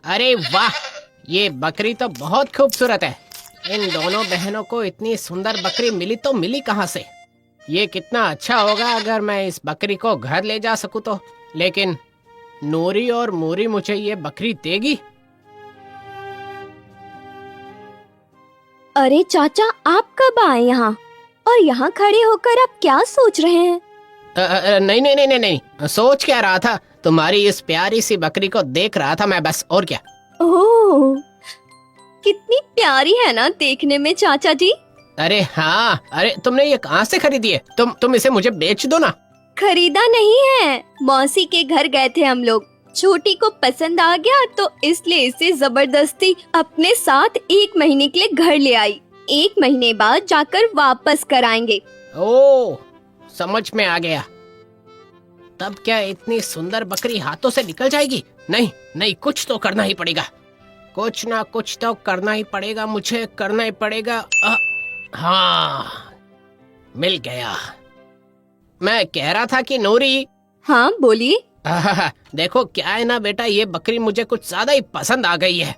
अरे वाह, ये बकरी तो बहुत खूबसूरत है। इन दोनों बहनों को इतनी सुंदर बकरी मिली तो मिली कहाँ से। ये कितना अच्छा होगा अगर मैं इस बकरी को घर ले जा सकूं तो। लेकिन नूरी और मूरी मुझे ये बकरी देगी? अरे चाचा, आप कब आए यहाँ? और यहाँ खड़े होकर आप क्या सोच रहे हैं? नहीं नहीं नहीं नहीं नहीं, सोच क्या रहा था, तुम्हारी इस प्यारी सी बकरी को देख रहा था मैं, बस, और क्या। ओह, कितनी प्यारी है ना देखने में चाचा जी। अरे हाँ, अरे तुमने ये कहाँ से खरीदी है? तुम इसे मुझे बेच दो ना। खरीदा नहीं है, मौसी के घर गए थे हम लोग। छोटी को पसंद आ गया तो इसलिए इसे जबरदस्ती अपने साथ 1 महीने के लिए घर ले आई। 1 महीने बाद जाकर वापस कराएंगे। ओह, समझ में आ गया। तब क्या इतनी सुंदर बकरी हाथों से निकल जाएगी? नहीं नहीं, कुछ तो करना ही पड़ेगा, कुछ ना कुछ तो करना ही पड़ेगा, मुझे करना ही पड़ेगा। हाँ, मिल गया। मैं कह रहा था कि नूरी। हाँ बोलिए। देखो क्या है ना बेटा, ये बकरी मुझे कुछ ज्यादा ही पसंद आ गई है।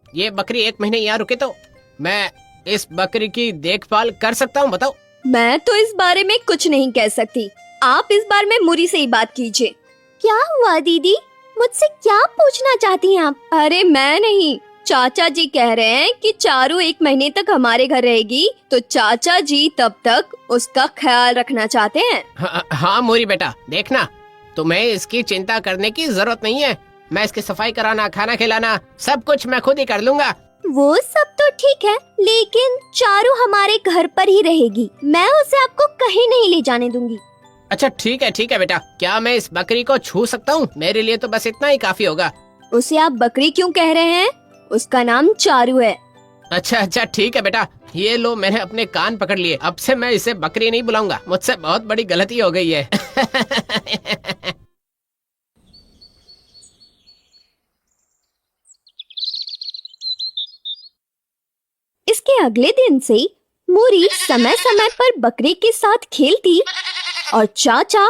ये बकरी 1 महीने यहाँ रुके तो मैं इस बकरी की देखभाल कर सकता हूँ, बताओ। मैं तो इस बारे में कुछ नहीं कह सकती, आप इस बार में मुरी से ही बात कीजिए। क्या हुआ दीदी, मुझसे क्या पूछना चाहती हैं आप? अरे मैं नहीं, चाचा जी कह रहे हैं कि चारू 1 महीने तक हमारे घर रहेगी, तो चाचा जी तब तक उसका ख्याल रखना चाहते हैं। हाँ मोरी बेटा, देखना, तुम्हें इसकी चिंता करने की जरूरत नहीं है। मैं इसकी सफाई कराना, खाना खिलाना, सब कुछ मैं खुद ही कर लूंगा। वो सब तो ठीक है, लेकिन चारू हमारे घर पर ही रहेगी। मैं उसे आपको कहीं नहीं ले जाने दूंगी। अच्छा ठीक है बेटा, क्या मैं इस बकरी को छू सकता हूँ? मेरे लिए तो बस इतना ही काफी होगा। उसे आप बकरी क्यों कह रहे हैं? उसका नाम चारू है। अच्छा ठीक है बेटा, ये लो, मैंने अपने कान पकड़ लिए। अब से मैं इसे बकरी नहीं बुलाऊंगा, मुझसे बहुत बड़ी गलती हो गई है। इसके अगले दिन से मूरी समय समय पर बकरी के साथ खेलती और चाचा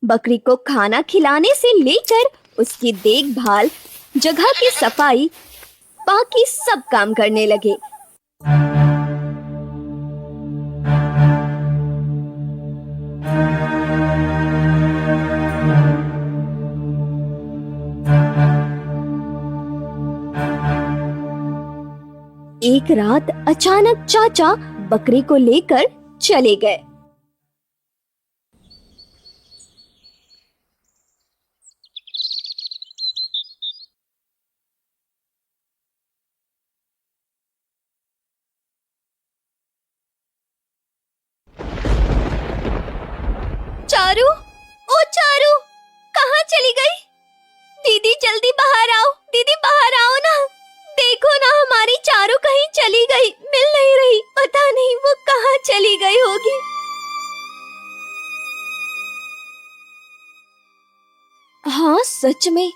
बकरी को खाना खिलाने से लेकर उसकी देखभाल, जगह की सफाई, बाकी सब काम करने लगे। एक रात अचानक चाचा बकरी को लेकर चले गए। चारू, ओ चारू, कहाँ चली गई? दीदी जल्दी बाहर आओ, दीदी बाहर आओ ना। देखो ना, हमारी चारू कहीं चली गई, मिल नहीं रही। पता नहीं वो कहाँ चली गई होगी। हाँ सच में,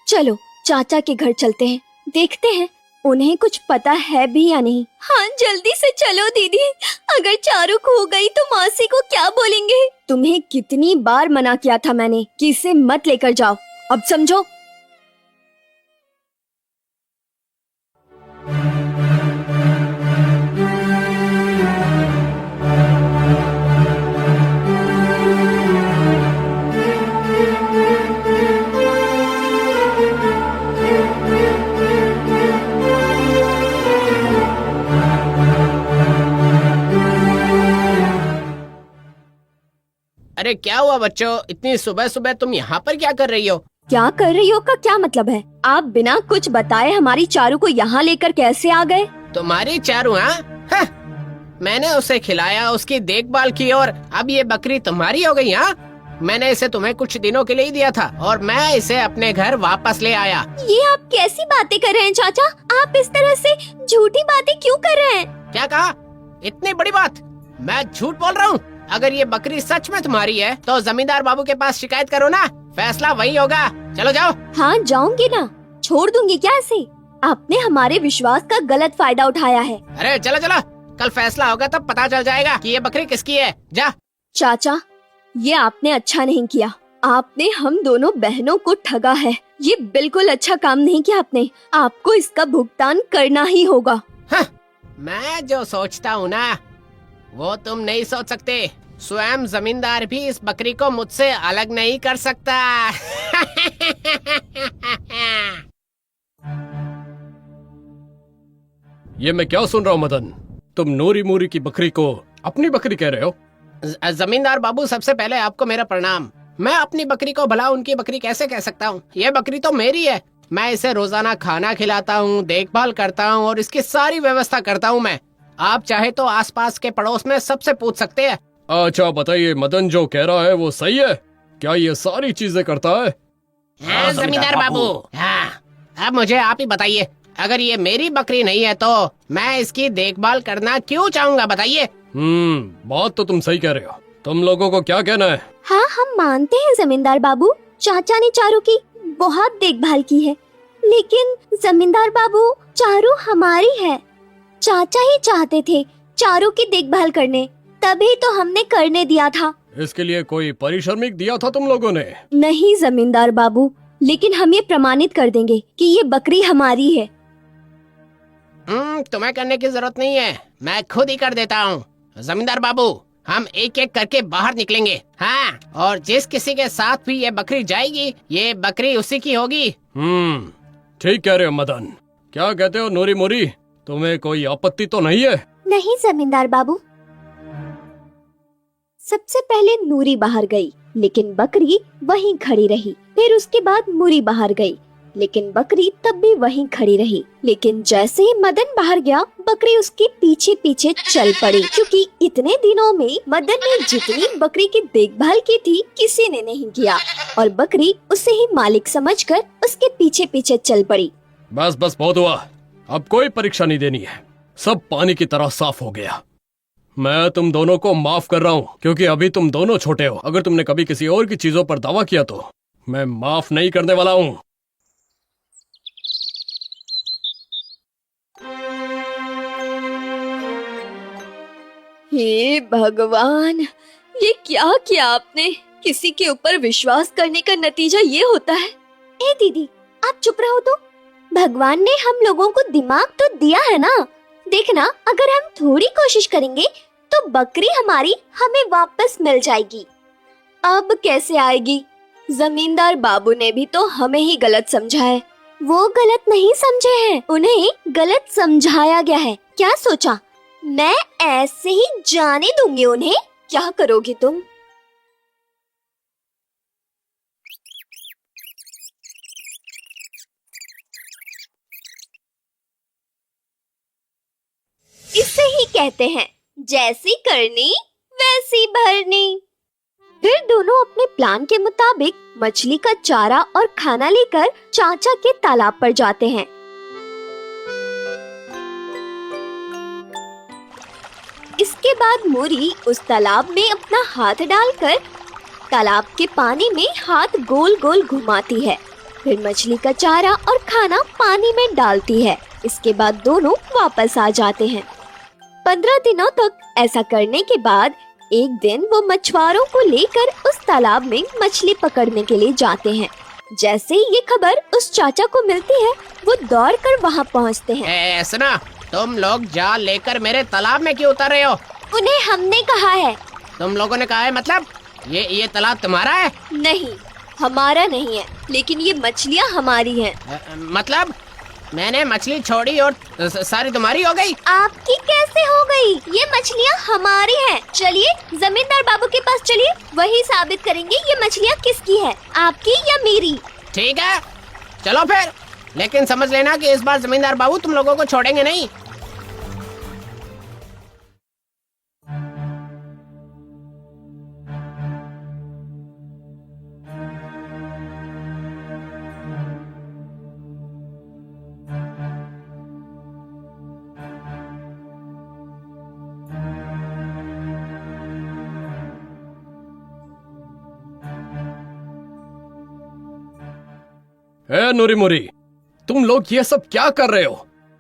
चलो चाचा के घर चलते हैं, देखते हैं उन्हें कुछ पता है भी या नहीं। हाँ जल्दी से चलो दीदी, अगर चारू खो गई तो मौसी को क्या बोलेंगे? तुम्हें कितनी बार मना किया था मैंने कि इसे मत लेकर जाओ, अब समझो। अरे क्या हुआ बच्चों, इतनी सुबह सुबह तुम यहाँ पर क्या कर रही हो? क्या कर रही हो का क्या मतलब है? आप बिना कुछ बताए हमारी चारू को यहाँ लेकर कैसे आ गए? तुम्हारी चारू? हाँ, मैंने उसे खिलाया, उसकी देखभाल की, और अब ये बकरी तुम्हारी हो गई? हाँ, मैंने इसे तुम्हें कुछ दिनों के लिए ही दिया था और मैं इसे अपने घर वापस ले आया। ये आप कैसी बातें कर रहे हैं चाचा? आप इस तरह से झूठी बातें क्यों कर रहे हैं? क्या कहा? इतनी बड़ी बात? मैं झूठ बोल रहा हूँ? अगर ये बकरी सच में तुम्हारी है तो जमींदार बाबू के पास शिकायत करो ना, फैसला वही होगा। चलो जाओ। हाँ जाऊंगी ना, छोड़ दूंगी क्या ऐसे? आपने हमारे विश्वास का गलत फायदा उठाया है। अरे चलो चलो, कल फैसला होगा तब पता चल जाएगा कि ये बकरी किसकी है। जा। चाचा, ये आपने अच्छा नहीं किया, आपने हम दोनों बहनों को ठगा है। ये बिल्कुल अच्छा काम नहीं किया आपने। आपको इसका भुगतान करना ही होगा। हाँ, मैं जो सोचता हूँ ना वो तुम नहीं सोच सकते। स्वयं जमींदार भी इस बकरी को मुझसे अलग नहीं कर सकता। ये मैं क्या सुन रहा हूँ मदन? तुम नूरी मूरी की बकरी को अपनी बकरी कह रहे हो? जमींदार बाबू, सबसे पहले आपको मेरा प्रणाम। मैं अपनी बकरी को भला उनकी बकरी कैसे कह सकता हूँ? ये बकरी तो मेरी है। मैं इसे रोजाना खाना खिलाता हूँ, देखभाल करता हूँ और इसकी सारी व्यवस्था करता हूँ मैं। आप चाहे तो आसपास के पड़ोस में सबसे पूछ सकते हैं। अच्छा बताइए, मदन जो कह रहा है वो सही है? क्या ये सारी चीजें करता है? हाँ, जमींदार बाबू। हाँ, अब मुझे आप ही बताइए, अगर ये मेरी बकरी नहीं है तो मैं इसकी देखभाल करना क्यों चाहूँगा, बताइए। बात तो तुम सही कह रहे हो। तुम लोगों को क्या कहना है? हाँ, हम मानते हैं जमींदार बाबू, चाचा ने चारू की बहुत देखभाल की है, लेकिन जमींदार बाबू चारू हमारी है। चाचा ही चाहते थे चारू की देखभाल करने, तभी तो हमने करने दिया था। इसके लिए कोई पारिश्रमिक दिया था तुम लोगों ने? नहीं जमींदार बाबू, लेकिन हम ये प्रमाणित कर देंगे कि ये बकरी हमारी है। तुम्हें करने की जरूरत नहीं है, मैं खुद ही कर देता हूँ। जमींदार बाबू, हम एक एक करके बाहर निकलेंगे। हाँ, और जिस किसी के साथ भी ये बकरी जाएगी, ये बकरी उसी की होगी। ठीक कह रहे हो मदन। क्या कहते हो नूरी मोरी, तुम्हें कोई आपत्ति तो नहीं है? नहीं जमींदार बाबू। सबसे पहले नूरी बाहर गई, लेकिन बकरी वहीं खड़ी रही। फिर उसके बाद मूरी बाहर गई, लेकिन बकरी तब भी वहीं खड़ी रही। लेकिन जैसे ही मदन बाहर गया, बकरी उसके पीछे पीछे चल पड़ी, क्योंकि इतने दिनों में मदन ने जितनी बकरी की देखभाल की थी किसी ने नहीं किया, और बकरी उसे ही मालिक समझकर उसके पीछे पीछे चल पड़ी। बस बस बहुत हुआ, अब कोई परीक्षा नहीं देनी है। सब पानी की तरह साफ हो गया। मैं तुम दोनों को माफ कर रहा हूँ, क्योंकि अभी तुम दोनों छोटे हो। अगर तुमने कभी किसी और की चीजों पर दावा किया तो मैं माफ नहीं करने वाला हूँ। हे भगवान, ये क्या किया आपने? किसी के ऊपर विश्वास करने का नतीजा ये होता है। ए दीदी, आप चुप रहो तो। भगवान ने हम लोगों को दिमाग तो दिया है ना। देखना, अगर हम थोड़ी कोशिश करेंगे तो बकरी हमारी हमें वापस मिल जाएगी। अब कैसे आएगी? जमींदार बाबू ने भी तो हमें ही गलत समझा है। वो गलत नहीं समझे हैं, उन्हें गलत समझाया गया है। क्या सोचा मैं ऐसे ही जाने दूंगी उन्हें? क्या करोगी तुम? इसे ही कहते हैं जैसी करनी वैसी भरनी। फिर दोनों अपने प्लान के मुताबिक मछली का चारा और खाना लेकर चाचा के तालाब पर जाते हैं। इसके बाद मूरी उस तालाब में अपना हाथ डालकर तालाब के पानी में हाथ गोल गोल घुमाती है। फिर मछली का चारा और खाना पानी में डालती है। इसके बाद दोनों वापस आ जाते हैं। 15 दिनों तक ऐसा करने के बाद एक दिन वो मछुआरों को लेकर उस तालाब में मछली पकड़ने के लिए जाते हैं। जैसे ही ये खबर उस चाचा को मिलती है, वो दौड़कर वहाँ पहुँचते हैं। सुना, तुम लोग जाल लेकर मेरे तालाब में क्यों उतर रहे हो? उन्हें हमने कहा है। तुम लोगों ने कहा है मतलब? ये तालाब तुम्हारा है? नहीं, हमारा नहीं है, लेकिन ये मछलियाँ हमारी हैं। मतलब मैंने मछली छोड़ी और सारी तुम्हारी हो गई? आपकी कैसे हो गई? ये मछलियाँ हमारी हैं। चलिए जमींदार बाबू के पास चलिए, वही साबित करेंगे ये मछलियाँ किसकी है, आपकी या मेरी। ठीक है, चलो फिर, लेकिन समझ लेना कि इस बार जमींदार बाबू तुम लोगों को छोड़ेंगे नहीं। ए नूरी मुरी, तुम लोग ये सब क्या कर रहे हो?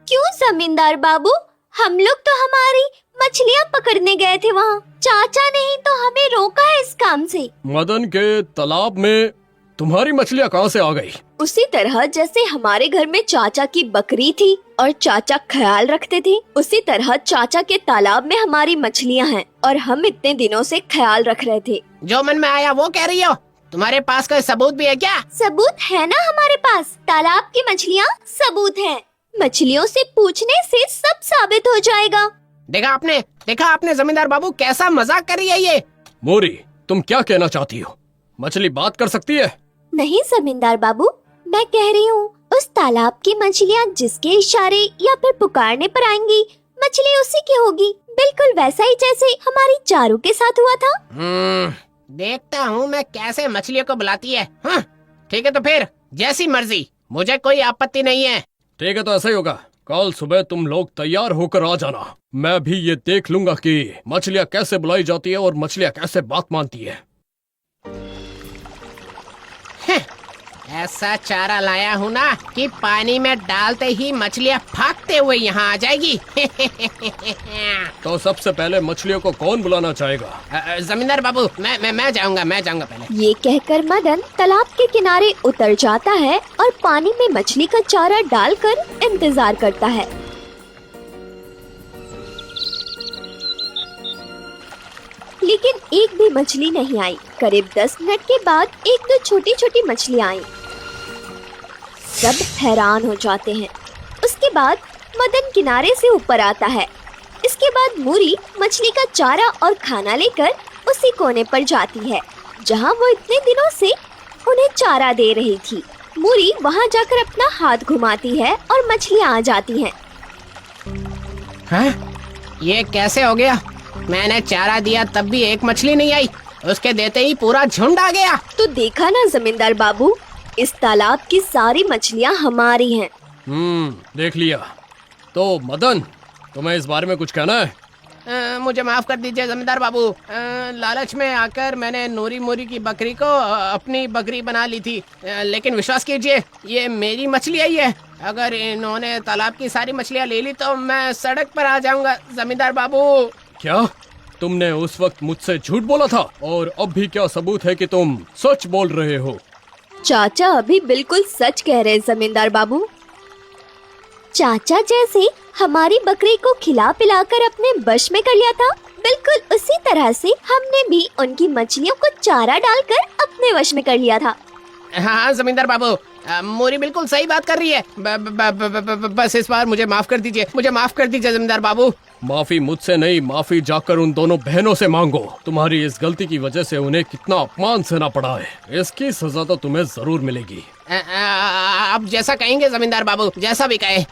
क्यों जमींदार बाबू? हम लोग तो हमारी मछलियाँ पकड़ने गए थे वहाँ। चाचा ने ही तो हमें रोका है इस काम से। मदन के तालाब में तुम्हारी मछलियाँ कहाँ से आ गई? उसी तरह जैसे हमारे घर में चाचा की बकरी थी और चाचा ख्याल रखते थे, उसी तरह चाचा के तालाब में हमारी मछलियाँ हैं और हम इतने दिनों से ख्याल रख रहे थे। जो मन में आया वो कह रही हो? तुम्हारे पास कोई सबूत भी है क्या? सबूत है ना हमारे पास, तालाब की मछलियाँ सबूत है। मछलियों से पूछने से सब साबित हो जाएगा। देखा आपने जमींदार बाबू कैसा मजाक कर रही है ये। मोरी, तुम क्या कहना चाहती हो? मछली बात कर सकती है? नहीं जमींदार बाबू, मैं कह रही हूँ उस तालाब की मछलियाँ जिसके इशारे या फिर पुकारने पर आएंगी, मछली उसी की होगी, बिल्कुल वैसा ही जैसे हमारी चारू के साथ हुआ था। देखता हूँ मैं कैसे मछलियों को बुलाती है। हाँ, ठीक है तो फिर जैसी मर्जी, मुझे कोई आपत्ति नहीं है। ठीक है तो ऐसा ही होगा। कल सुबह तुम लोग तैयार होकर आ जाना। मैं भी ये देख लूंगा कि मछलियाँ कैसे बुलाई जाती है और मछलियाँ कैसे बात मानती है। ऐसा चारा लाया हूँ ना कि पानी में डालते ही मछलियाँ भागते हुए यहाँ आ जाएगी। तो सबसे पहले मछलियों को कौन बुलाना चाहेगा? जमींदार बाबू, मैं जाऊंगा पहले। ये कहकर मदन तालाब के किनारे उतर जाता है और पानी में मछली का चारा डालकर इंतजार करता है। लेकिन एक भी मछली नहीं आई। करीब 10 मिनट के बाद एक दो छोटी छोटी मछलियाँ आई। सब हैरान हो जाते हैं। उसके बाद मदन किनारे से ऊपर आता है। इसके बाद मूरी मछली का चारा और खाना लेकर उसी कोने पर जाती है जहाँ वो इतने दिनों से उन्हें चारा दे रही थी। मूरी वहाँ जाकर अपना हाथ घुमाती है और मछलियाँ आ जाती हैं। हाँ? ये कैसे हो गया? मैंने चारा दिया तब भी एक मछली नहीं आई, उसके देते ही पूरा झुंड आ गया। तो देखा ना जमींदार बाबू, इस तालाब की सारी मछलियाँ हमारी हैं। देख लिया। तो मदन, तुम्हें इस बारे में कुछ कहना है? मुझे माफ कर दीजिए जमींदार बाबू। लालच में आकर मैंने नूरी मोरी की बकरी को अपनी बकरी बना ली थी, लेकिन विश्वास कीजिए ये मेरी मछली आई है। अगर इन्होंने तालाब की सारी मछलियाँ ले ली तो मैं सड़क पर आ जाऊंगा जमींदार बाबू। क्या तुमने उस वक्त मुझसे झूठ बोला था? और अब भी क्या सबूत है कि तुम सच बोल रहे हो? चाचा अभी बिल्कुल सच कह रहे जमींदार बाबू। चाचा जैसे हमारी बकरी को खिला पिलाकर अपने वश में कर लिया था, बिल्कुल उसी तरह से हमने भी उनकी मछलियों को चारा डालकर अपने वश में कर लिया था। हाँ जमींदार बाबू, मोरी बिल्कुल सही बात कर रही है। बस इस बार मुझे माफ कर दीजिए, मुझे माफ कर दीजिए जमींदार बाबू। माफी मुझसे नहीं, माफी जाकर उन दोनों बहनों से मांगो। तुम्हारी इस गलती की वजह से उन्हें कितना अपमान सहना पड़ा है। इसकी सजा तो तुम्हें जरूर मिलेगी। आप जैसा कहेंगे जमींदार बाबू, जैसा भी कहे।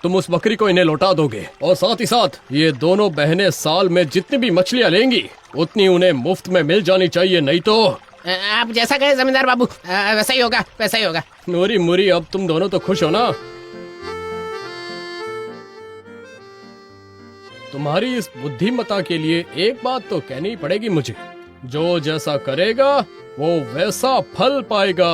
तुम उस बकरी को इन्हें लौटा दोगे और साथ ही साथ ये दोनों बहनें साल में जितनी भी मछलियाँ लेंगी उतनी उन्हें मुफ्त में मिल जानी चाहिए, नहीं तो। आप जैसा कहे जमींदार बाबू, वैसा ही होगा, वैसा ही होगा। नूरी मुरी, अब तुम दोनों तो खुश हो ना? तुम्हारी इस बुद्धिमत्ता के लिए एक बात तो कहनी पड़ेगी मुझे, जो जैसा करेगा वो वैसा फल पाएगा।